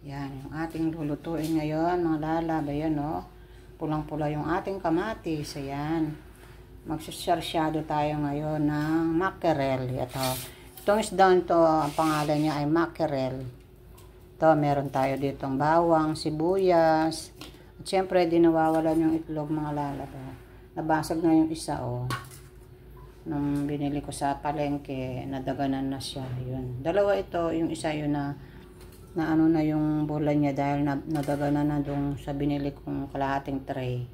Yan, yung ating lulutuin ngayon, mga lalab. Ayan, oh. Pulang-pula yung ating kamatis. Ayan. Magsasyado tayo ngayon ng mackerel. Itong isdang to, ang pangalan niya ay mackerel. Ito, meron tayo ditong bawang, sibuyas. At syempre, di nawawalan yung itlog, mga lalab. Oh. Nabasag na yung isa, oh. Nung binili ko sa palengke, nadaganan na siya. Yun. Dalawa ito, yung isa yun na ano na yung bola niya dahil nadaganan na dun sa binili kong kalahating tray.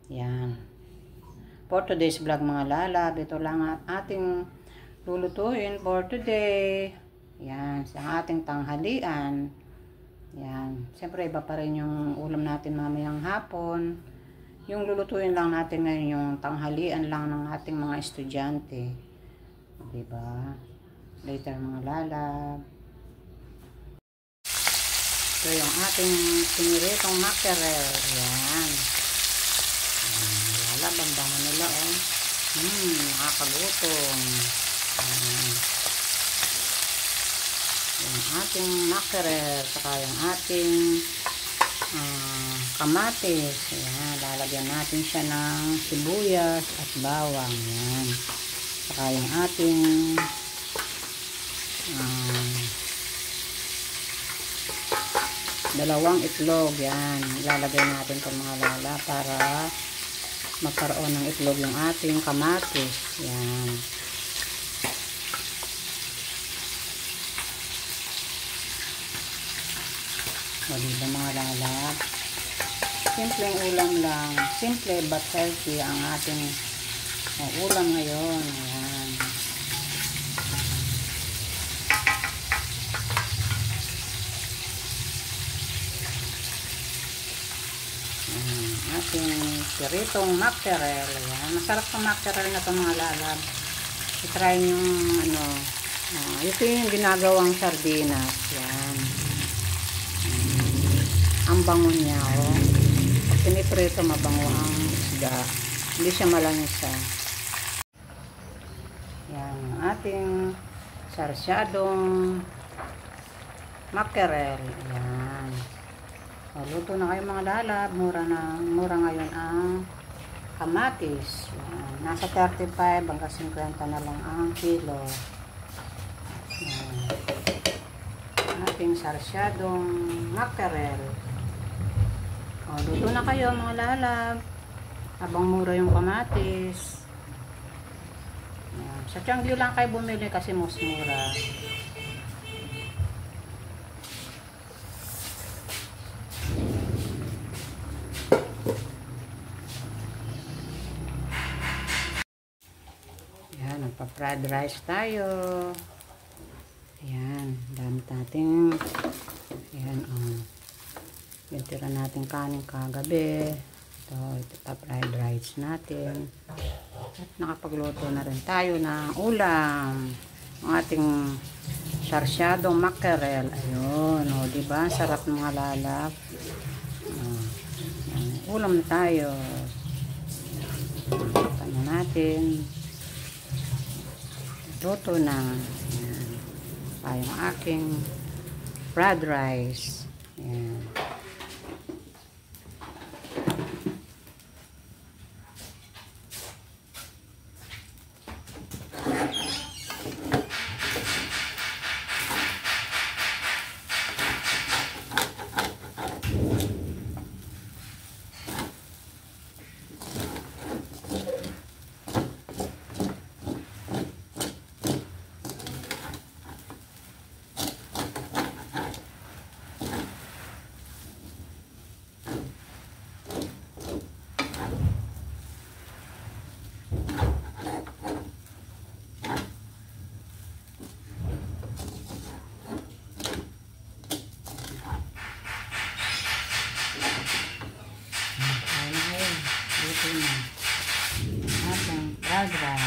Yan. For today's vlog, mga lalab, ito lang at ating lulutuin for today. Yan, sa ating tanghalian. Yan. Siyempre, iba pa rin yung ulam natin mamayang hapon. Yung lulutuin lang natin ngayon, yung tanghalian lang ng ating mga estudyante. Diba? Later, mga lalab. Ito yung ating piniritong mackerel. Yan. Lalab, ang bango nila, oh. Nakakagutom. Yung ating mackerel, saka yung ating kamatis. Ayan, lalagyan natin siya ng sibuyas at bawang. Ayan. Saka yung ating dalawang itlog. Yan, ilalagay natin itong mga lala para magkaroon ng itlog yung ating kamatis. Yan. O, diba mga lalab? Simpleng ulam lang. Simple but healthy ang ating ulam ngayon. Ayan. Ating piritong mackerel. Ayan. Masarap ang mackerel na ito, mga lalab. I-try yung ito yung ginagawang sardinas. Yan. Ang bango niya, oh. Pag piniprito, mabango ang isda. Hindi siya malansa. Yan, ating sarsyadong mackerel. Yan. O, luto na kayo, mga lalab. Mura ngayon ang kamatis. Yan. Nasa 35 hanggang 50 na lang ang kilo. Yan. Ating sarsyadong mackerel. O, luto na kayo, mga lalab. Habang mura yung kamatis. Ayan. Sa Tianggyu lang kayo bumili kasi mas mura. Ayan, nagpa-fried rice tayo. Ayan, dami natin. Ayan, yung tira natin kanin kagabi. Ito pa-fried rice natin. At nakapagluto na rin tayo ng ulam. Ang ating sarsyadong mackerel. Ayun, o, diba? Sarap ng mga lalap. Ulam na tayo. Patan na natin. Luto na. Ayan. Yung aking fried rice. Ayan. Ating fried rice.